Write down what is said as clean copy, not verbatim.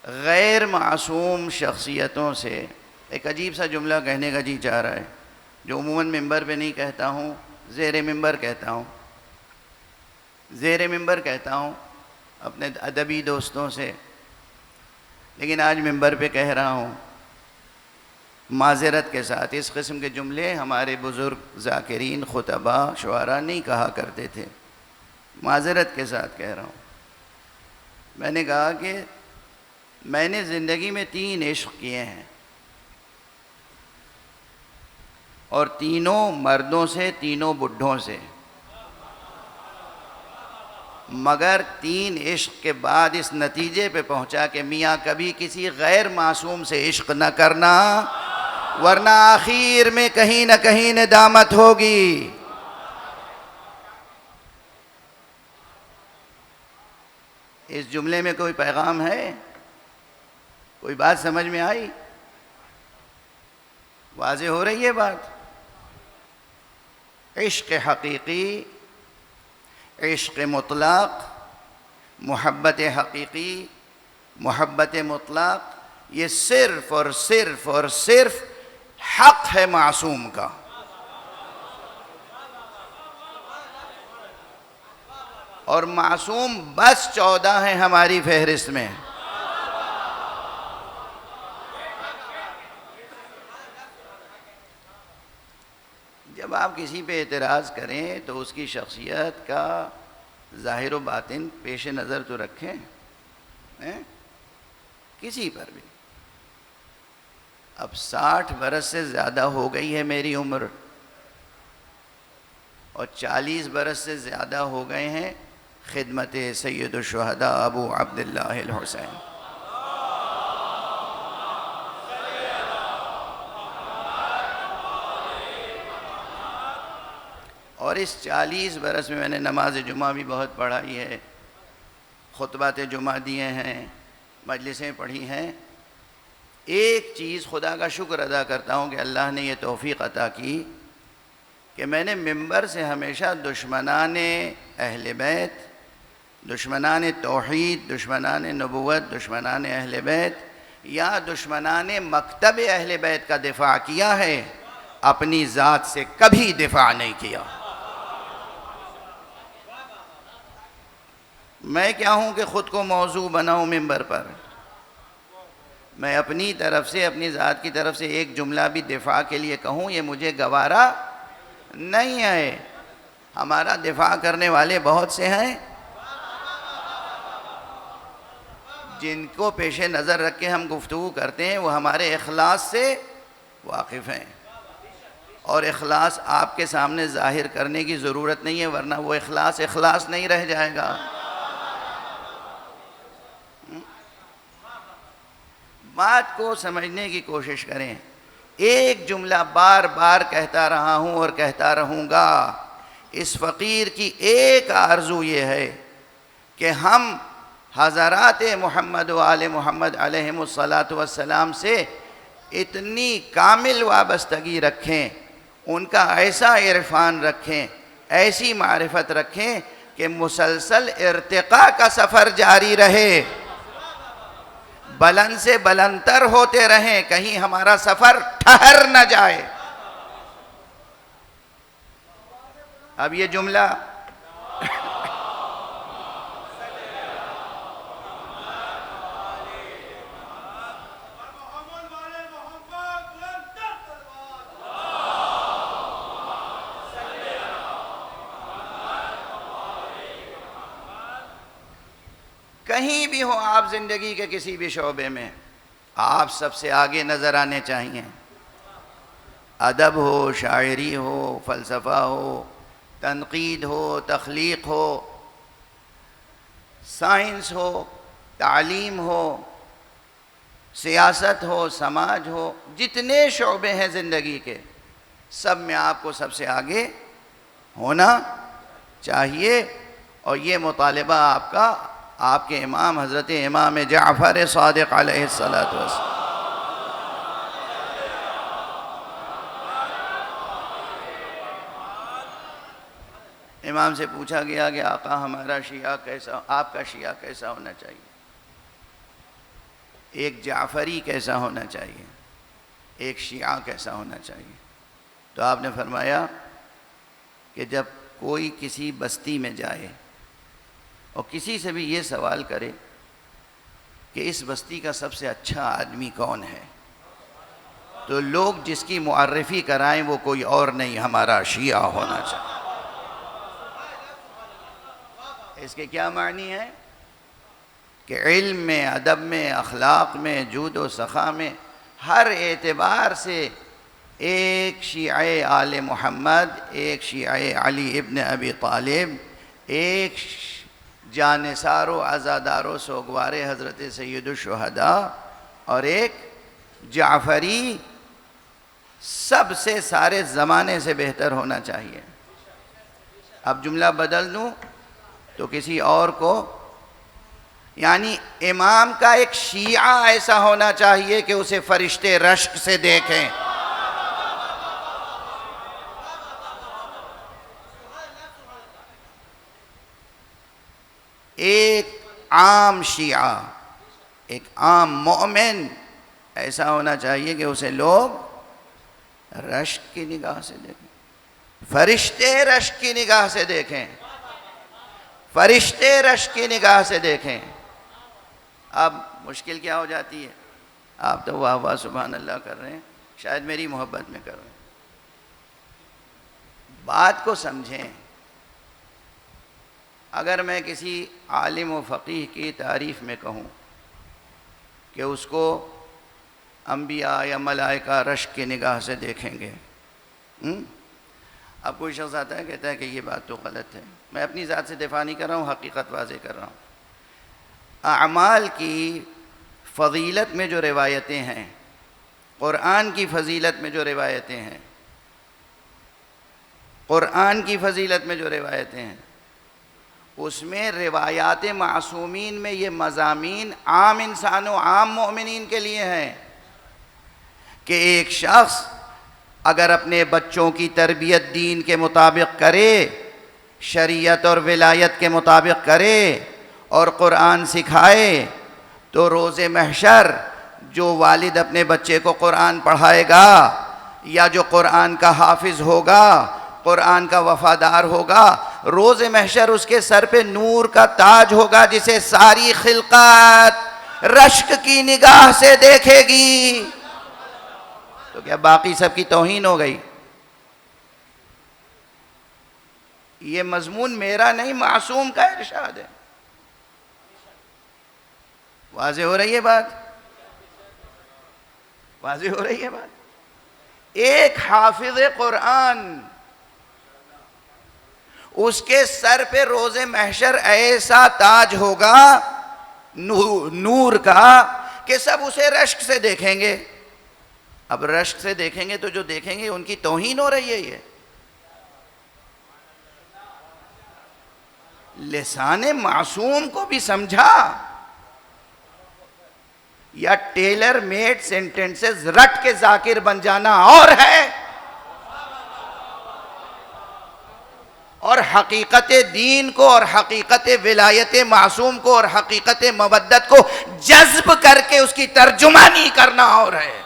غیر معصوم شخصیتوں سے ایک عجیب سا جملہ کہنے کا جی چاہ رہا ہے، جو عموماً ممبر پہ نہیں کہتا ہوں، زیر ممبر کہتا ہوں، زیر ممبر کہتا ہوں اپنے ادبی دوستوں سے، لیکن آج ممبر پہ کہہ رہا ہوں معذرت کے ساتھ۔ اس قسم کے جملے ہمارے بزرگ ذاکرین، خطباء، شعراء نہیں کہا کرتے تھے، معذرت کے ساتھ کہہ رہا ہوں۔ میں نے کہا کہ میں نے زندگی میں 3 عشق کیے ہیں، اور تینوں مردوں سے، تینوں بڈھوں سے، مگر 3 عشق کے بعد اس نتیجے پہ پہنچا کہ میاں کبھی کسی غیر معصوم سے عشق نہ کرنا، ورنہ آخر میں کہیں نہ کہیں ندامت ہوگی۔ اس جملے میں کوئی پیغام ہے؟ کوئی بات سمجھ میں آئی؟ واضح ہو رہی ہے بات؟ عشق حقیقی، عشق مطلق، محبت حقیقی، محبت مطلق، یہ صرف اور صرف اور صرف حق ہے معصوم کا۔ اور معصوم بس 14 ہیں ہماری فہرست میں۔ جب آپ کسی پہ اعتراض کریں تو اس کی شخصیت کا ظاہر و باطن پیش نظر تو رکھیں، کسی پر بھی۔ اب 60 برس سے زیادہ ہو گئی ہے میری عمر، اور 40 برس سے زیادہ ہو گئے ہیں خدمت سید الشہداء ابو عبداللہ الحسین۔ اور اس 40 برس میں نے نماز جمعہ بھی بہت پڑھائی ہے، خطبات جمعہ دیے ہیں، مجلسیں پڑھی ہیں۔ ایک چیز خدا کا شکر ادا کرتا ہوں کہ اللہ نے یہ توفیق عطا کی کہ میں نے ممبر سے ہمیشہ دشمنان اہل بیت، دشمنان توحید، دشمنان نبوت، دشمنان اہل بیت یا دشمنان مکتب اہل بیت کا دفاع کیا ہے، اپنی ذات سے کبھی دفاع نہیں کیا۔ میں کیا ہوں کہ خود کو موضوع بناؤں ممبر پر؟ میں اپنی طرف سے، اپنی ذات کی طرف سے ایک جملہ بھی دفاع کے لیے کہوں، یہ مجھے گوارا نہیں ہے۔ ہمارا دفاع کرنے والے بہت سے ہیں جن کو پیش نظر رکھ کے ہم گفتگو کرتے ہیں، وہ ہمارے اخلاص سے واقف ہیں، اور اخلاص آپ کے سامنے ظاہر کرنے کی ضرورت نہیں ہے، ورنہ وہ اخلاص نہیں رہ جائے گا۔ بات کو سمجھنے کی کوشش کریں۔ ایک جملہ بار بار کہتا رہا ہوں اور کہتا رہوں گا، اس فقیر کی ایک آرزو یہ ہے کہ ہم حضرات محمد و آل محمد علیہم الصلاۃ سے اتنی کامل وابستگی رکھیں، ان کا ایسا عرفان رکھیں، ایسی معرفت رکھیں کہ مسلسل ارتقاء کا سفر جاری رہے، بلند سے بلندتر ہوتے رہیں، کہیں ہمارا سفر ٹھہر نہ جائے۔ اب یہ جملہ کہیں بھی ہو آپ زندگی کے کسی بھی شعبے میں، آپ سب سے آگے نظر آنے چاہیے۔ ادب ہو، شاعری ہو، فلسفہ ہو، تنقید ہو، تخلیق ہو، سائنس ہو، تعلیم ہو، سیاست ہو، سماج ہو، جتنے شعبے ہیں زندگی کے، سب میں آپ کو سب سے آگے ہونا چاہیے۔ اور یہ مطالبہ آپ کے امام حضرت امام جعفر صادق علیہ الصلوۃ والسلام، امام سے پوچھا گیا کہ آقا ہمارا شیعہ کیسا، آپ کا شیعہ کیسا ہونا چاہیے؟ ایک جعفری کیسا ہونا چاہیے، ایک شیعہ کیسا ہونا چاہیے. تو آپ نے فرمایا کہ جب کوئی کسی بستی میں جائے اور کسی سے بھی یہ سوال کرے کہ اس بستی کا سب سے اچھا آدمی کون ہے، تو لوگ جس کی معرفی کرائیں وہ کوئی اور نہیں، ہمارا شیعہ ہونا چاہیے. اس کے کیا معنی ہے کہ علم میں، ادب میں، اخلاق میں، جود و سخا میں، ہر اعتبار سے ایک شیعہ آل محمد، ایک شیعہ علی ابن ابی طالب، ایک جانثار و عزادار و سوگوار حضرت سید الشہداء، اور ایک جعفری سب سے سارے زمانے سے بہتر ہونا چاہیے. اب جملہ بدل دوں تو کسی اور کو، یعنی امام کا ایک شیعہ ایسا ہونا چاہیے کہ اسے فرشتے رشک سے دیکھیں. ایک عام شیعہ، ایک عام مومن ایسا ہونا چاہیے کہ اسے لوگ رشک کی نگاہ سے دیکھیں، فرشتے رشک کی نگاہ سے دیکھیں، فرشتے رشک کی نگاہ سے دیکھیں. اب مشکل کیا ہو جاتی ہے؟ آپ تو واہ واہ سبحان اللہ کر رہے ہیں، شاید میری محبت میں کر رہے ہیں. بات کو سمجھیں. اگر میں کسی عالم و فقیہ کی تعریف میں کہوں کہ اس کو انبیاء یا ملائکہ رشک کی نگاہ سے دیکھیں گے، اب کوئی شخص آتا ہے کہتا ہے کہ یہ بات تو غلط ہے. میں اپنی ذات سے دفاع نہیں کر رہا ہوں، حقیقت واضح کر رہا ہوں. اعمال کی فضیلت میں جو روایتیں ہیں، قرآن کی فضیلت میں جو روایتیں ہیں، قرآن کی فضیلت میں جو روایتیں ہیں، اس میں روایات معصومین میں یہ مضامین عام انسانوں، عام مومنین کے لیے ہیں کہ ایک شخص اگر اپنے بچوں کی تربیت دین کے مطابق کرے، شریعت اور ولایت کے مطابق کرے اور قرآن سکھائے، تو روز محشر جو والد اپنے بچے کو قرآن پڑھائے گا یا جو قرآن کا حافظ ہوگا، قرآن کا وفادار ہوگا، روز محشر اس کے سر پہ نور کا تاج ہوگا جسے ساری خلقات رشک کی نگاہ سے دیکھے گی. تو کیا باقی سب کی توہین ہو گئی؟ یہ مضمون میرا نہیں، معصوم کا ارشاد ہے. واضح ہو رہی ہے بات؟ واضح ہو رہی ہے بات؟ ایک حافظ قرآن، اس کے سر پہ روز محشر ایسا تاج ہوگا نور کا کہ سب اسے رشک سے دیکھیں گے. اب رشک سے دیکھیں گے تو جو دیکھیں گے ان کی توہین ہو رہی ہے. یہ لسان معصوم کو بھی سمجھا یا ٹیلر میڈ سینٹنسز رٹ کے ذاکر بن جانا اور ہے، اور حقیقت دین کو اور حقیقت ولایت معصوم کو اور حقیقت مودت کو جذب کر کے اس کی ترجمانی کرنا اور ہے.